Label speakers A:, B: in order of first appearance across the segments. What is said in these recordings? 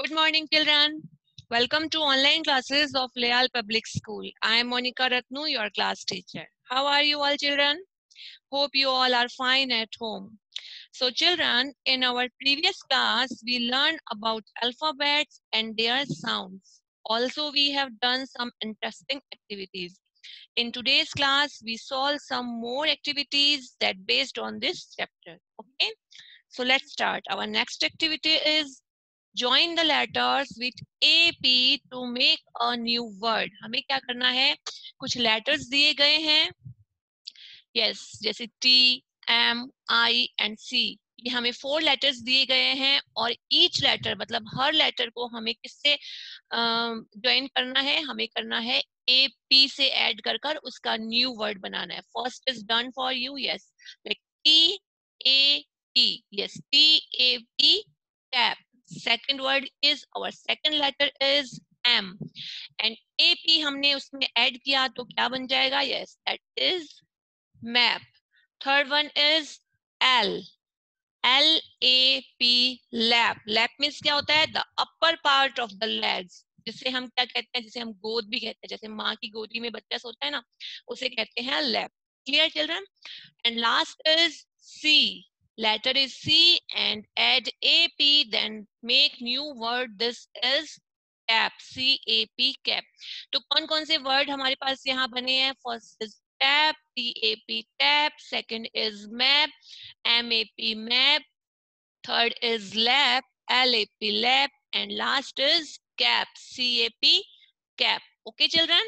A: Good morning, children. Welcome to online classes of Leal Public School. I am Monica Ratnu, your class teacher. How are you all, children? Hope you all are fine at home. So, children, in our previous class, we learned about alphabets and their sounds. Also, we have done some interesting activities. In today's class, we solve some more activities that based on this chapter. Okay, so let's start. Our next activity is join the letters with AP to make a new word. हमें क्या करना है? कुछ letters दिए गए हैं. Yes, जैसे T, M, I and C. ये हमें 4 letters दिए गए हैं और each letter मतलब हर letter को हमें किससे join करना है? हमें करना है AP से add कर उसका new word बनाना है. First is done for you. Yes, like T A P. Yes, T A P, tap. Second word is our second letter is M and AP हमने उसमें add किया तो क्या बन जाएगा? Yes, that is map. Third one is L. LAP, lap. Lap means क्या होता है? The upper part of the legs. जिसे हम क्या कहते हैं? जिसे हम गोद भी कहते हैं. जैसे माँ की गोदी में बच्चा सोता है ना, उसे कहते हैं lap. Clear, children? And last is C. Letter is C and add AP, then make new word. This is cap. CAP, cap. तो कौन कौन से word हमारे पास यहाँ बने हैं? First is tap, TAP, tap. Second is map, MAP, map. Third is lap, LAP, lap. And last is cap, CAP, cap. Okay, children?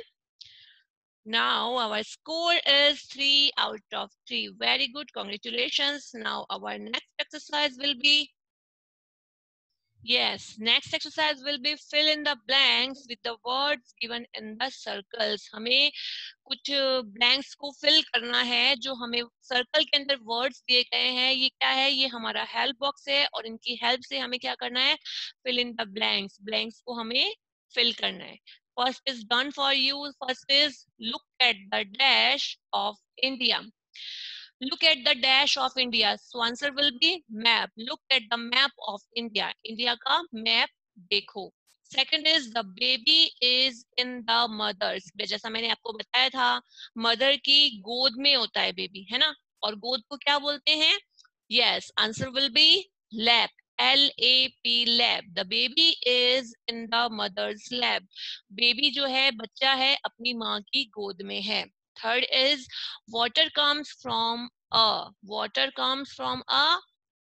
A: Now our score is 3 out of 3. Very good. Congratulations. Now our next exercise will be, yes, next exercise will be fill in the blanks with the words given in the circles. हमें कुछ blanks को fill करना है जो हमें circle के अंदर words दिए गए हैं. ये क्या है? ये हमारा help box है और इनकी help से हमें क्या करना है? Fill in the blanks. Blanks को हमें fill करना है. First is done for you. First is look at the dash of India. Look at the dash of India. So answer will be map. Look at the map of India. India का map देखो. Second is the baby is in the mother's. जैसा मैंने आपको बताया था, mother की गोद में होता है baby, है ना? और गोद को क्या बोलते हैं? Yes, answer will be lap. LAP, lap. The baby is in the mother's lap. Baby जो है, बच्चा है, अपनी माँ की गोद में है. Third is water comes from a. Water comes from a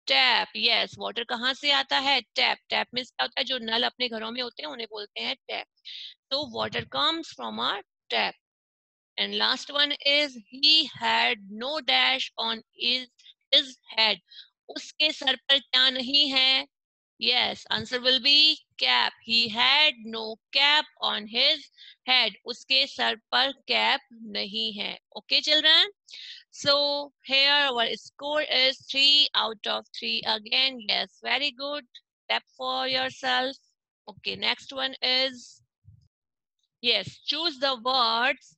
A: tap. Yes, water कहाँ से आता है? Tap. Tap means क्या होता है? जो नल अपने घरों में होते हैं उन्हें बोलते हैं tap. So water comes from a tap. And last one is he had no dash on his head. उसके सर पर क्या नहीं है? Yes, answer will be cap. He had no cap on his head. उसके sir पर cap नहीं है. Okay, children? So here our score is 3 out of 3 again. Yes, very good. Clap for yourself. Okay, next one is, yes, choose the words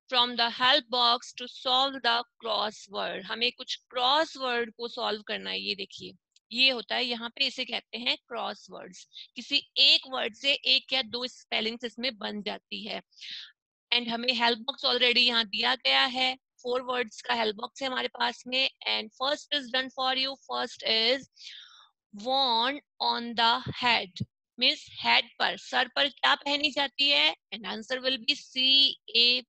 A: from the help box to solve the crossword. हमें कुछ crossword को solve करना है. ये देखिए, ये होता है यहाँ पे, इसे कहते हैं crosswords. किसी एक word से एक या दो spellings इसमें बन जाती है. And हमें help box already यहाँ दिया गया है. 4 words का help box है हमारे पास में. And first is done for you. First is worn on the head. Means head पर, सर पर क्या पहनी जाती है? And answer will be CAP,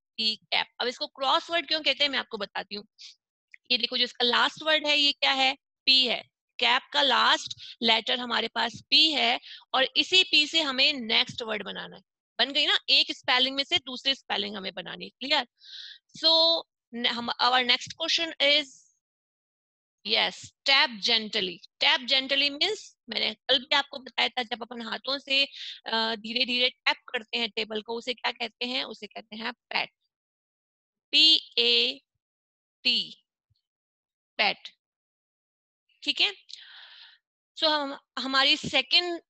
A: cap. अब इसको क्रॉस वर्ड क्यों कहते हैं मैं आपको बताती हूँ. ये देखो, जो इसका लास्ट वर्ड है ये क्या है? P है. कैप का लास्ट लेटर हमारे पास P है और इसी P से हमें नेक्स्ट वर्ड बनाना है. बन गई ना? एक स्पेलिंग में से दूसरी स्पेलिंग हमें बनानी. Clear? So our next question is, yes, tap gently. Tap gently means, मैंने कल भी आपको बताया था, जब अपन हाथों से धीरे धीरे टैप करते हैं टेबल को, उसे क्या कहते हैं? उसे कहते हैं पैट. PAT, PAT. ठीक है? सो हमारी सेकंड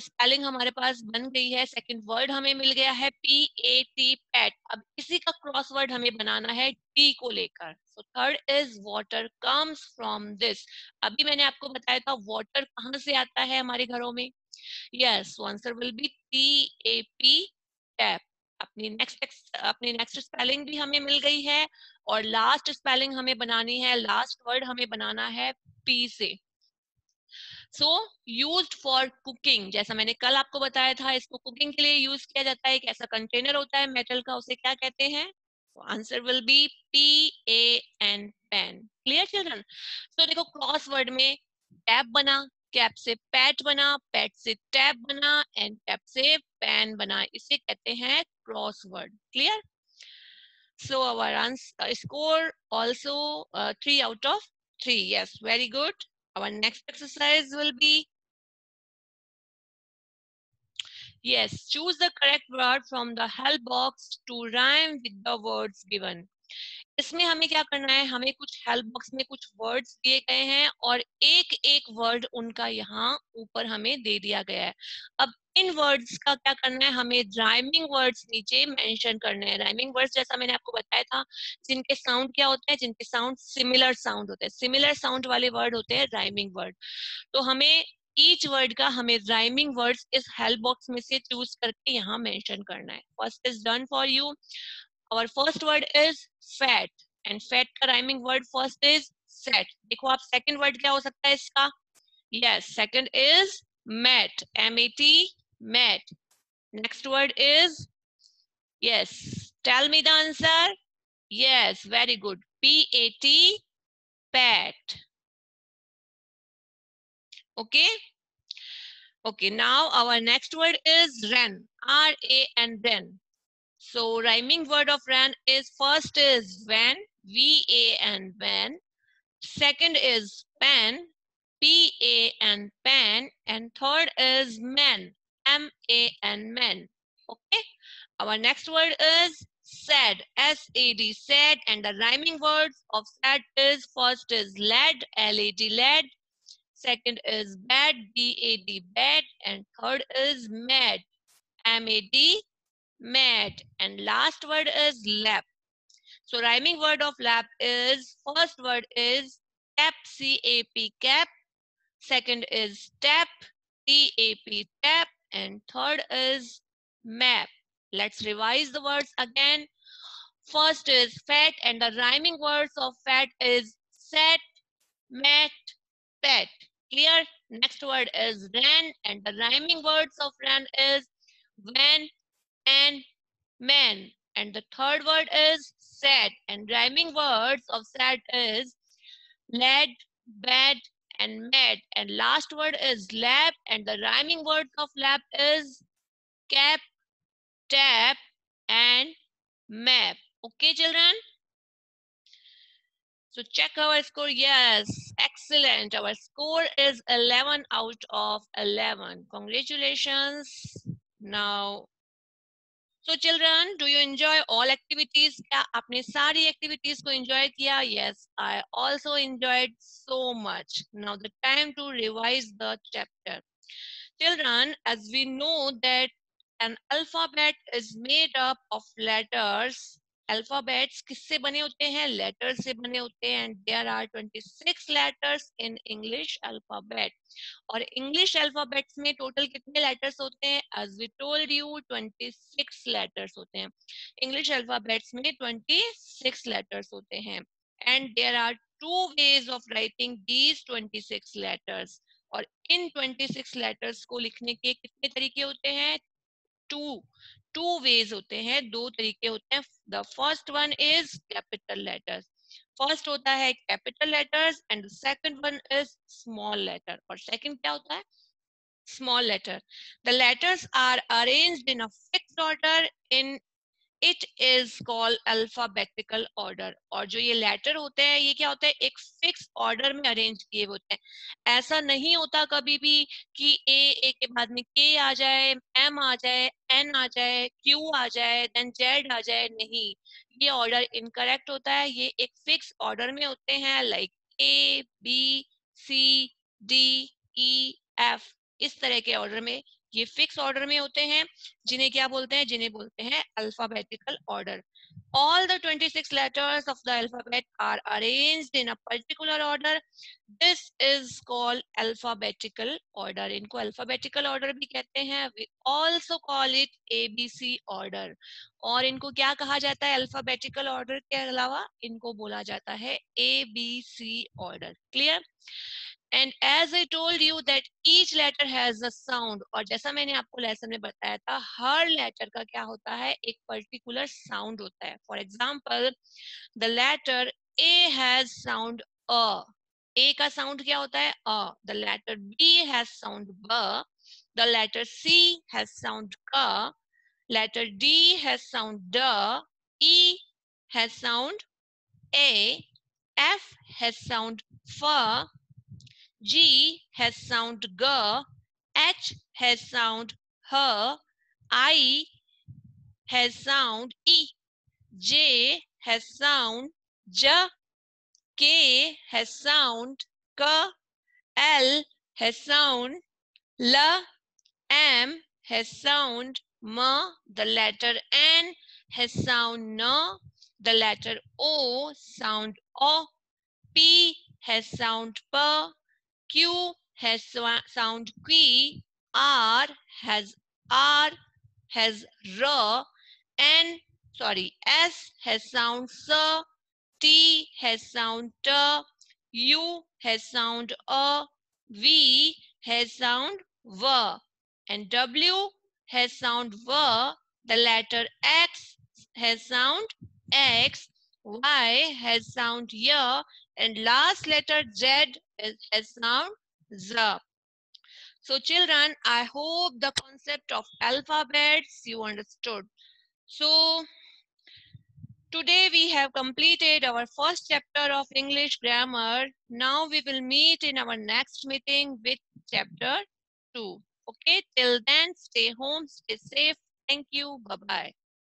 A: स्पेलिंग हमारे पास बन गई है. सेकंड वर्ड हमें मिल गया है PAT, पैट. अब इसी का क्रॉस वर्ड हमें बनाना है T को लेकर. So third is water comes from this. अभी मैंने आपको बताया था water कहाँ से आता है हमारे घरों में. Yes, so answer will be TAP, tap. अपनी नेक्स्ट स्पेलिंग भी हमें मिल गई है और लास्ट स्पेलिंग हमें बनानी है, लास्ट वर्ड हमें बनाना है P से. सो यूज्ड फॉर कुकिंग, जैसा मैंने कल आपको बताया था, इसको कुकिंग के लिए यूज किया जाता है. एक ऐसा कंटेनर होता है मेटल का, उसे क्या कहते हैं? Answer will be PAN, pan. Clear children? तो देखो क्रॉस वर्ड में टैप बना, कैप से पैट बना, पैट से टैप बना एंड टैप से पैन बना, इसे कहते हैं cross word. Clear? So our answer score also 3 out of 3. Yes, very good. Our next exercise will be, yes, choose the correct word from the help box to rhyme with the words given. इसमें हमें क्या करना है, हमें कुछ help box में कुछ words दिए गए हैं और एक एक वर्ड उनका यहाँ ऊपर हमें दे दिया गया है. अब इन वर्ड्स का क्या करना है, हमें राइमिंग वर्ड्स नीचे मेंशन करने हैं. राइमिंग वर्ड्स जैसा मैंने आपको बताया था, जिनके साउंड क्या होते हैं, जिनके साउंड सिमिलर साउंड होते हैं, सिमिलर साउंड वाले वर्ड होते हैं राइमिंग वर्ड. तो हमें ईच वर्ड का हमें राइमिंग वर्ड्स इस हेल्प बॉक्स में से चूज करके यहाँ मेंशन करना है. First is done for you. Our first word is fat and fat का rhyming word first is set. देखो आप second word क्या हो सकता है इसका? Yes, second is mat, MAT, mat. Next word is, yes, tell me the answer. Yes, very good, PAT, pat. Okay. Okay, now our next word is ran, RAN, ran. So rhyming word of ran is, first is van, VAN, van. Second is pan, PAN, pan, and third is man, MAN, man. Okay. Our next word is sad, SAD, sad, and the rhyming words of sad is, first is lad, LAD, lad. Second is bad, BAD, bad, and third is mad, MAD, mad, and last word is lap. So rhyming word of lap is, first word is cap, CAP, cap. Second is tap, TAP, tap, and third is map. Let's revise the words again. First is fat, and the rhyming words of fat is set, mat, pet. Clear? Next word is ran, and the rhyming words of ran is van and man. And the third word is sad, and rhyming words of sad is lad, bad, and mad. And last word is lap, and the rhyming words of lap is cap, tap, and map. Okay, children? So check our score. Yes, excellent. Our score is 11 out of 11. Congratulations. Now, so children, do you enjoy all activities? क्या आपने सारी activities को enjoy किया? Yes, I also enjoyed so much. Now the time to revise the chapter. Children, as we know that an alphabet is made up of letters. Alphabets किससे बने होते हैं? Letters से बने होते हैं. And there are 26 letters in English alphabet. और English alphabets में टोटल कितने लेटर्स होते हैं? as we told you 26 letters होते हैं. इंग्लिश अल्फाबेट्स में 26 लेटर्स होते हैं. and there are two ways of writing these 26 letters. और इन 26 लेटर्स को लिखने के कितने तरीके होते हैं? टू वेज होते हैं, दो तरीके होते हैं. The first one is capital letters. First होता है capital letters and second one is small letter. और सेकंड क्या होता है? Small letter. The letters are arranged in a fixed order in it is called alphabetical order. और जो ये letter होते हैं ये क्या होता है? एक फिक्स ऑर्डर में अरेंज किए होते हैं. ऐसा नहीं होता कभी भी कि ए के बाद में के आ जाए, एम आ जाए, एन आ जाए, क्यू आ जाए, देन जेड आ जाए. नहीं, ये ऑर्डर इनकरेक्ट होता है. ये एक फिक्स ऑर्डर में होते हैं, like A, B, C, D, E, F. इस तरह के ऑर्डर में, ये फिक्स ऑर्डर में होते हैं, जिन्हें क्या बोलते हैं? जिन्हें बोलते हैं alphabetical order. All the 26 letters of the alphabet are arranged in a particular order. This is called alphabetical order. इनको alphabetical order भी कहते हैं. We also call it ABC order. और इनको क्या कहा जाता है alphabetical order के अलावा? इनको बोला जाता है ABC order. Clear? And as I told you that each letter has a sound, और जैसा मैंने आपको लेसन में बताया था हर लेटर का क्या होता है एक पर्टिकुलर साउंड होता है. For example the letter A has sound अ. ए का साउंड क्या होता है अ. The letter B has sound ब. The letter C has sound क. लेटर डी हैज साउंड ड. ई हैज साउंड ए. एफ हैज साउंड फ. G has sound G, H has sound H, I has sound E, J has sound J, K has sound K, L has sound L, M has sound M, the letter N has sound N, the letter O sound O, P has sound P, Q has sound Q, R has R, has R, S has sound S, T has sound T, U has sound A, V has sound V, and W has sound V. The letter X has sound X, Y has sound Y, and last letter Z has sound Z. So children, I hope the concept of alphabets you understood. So today we have completed our first chapter of English grammar. Now we will meet in our next meeting with chapter 2. Okay, till then stay home, stay safe. Thank you. Bye-bye.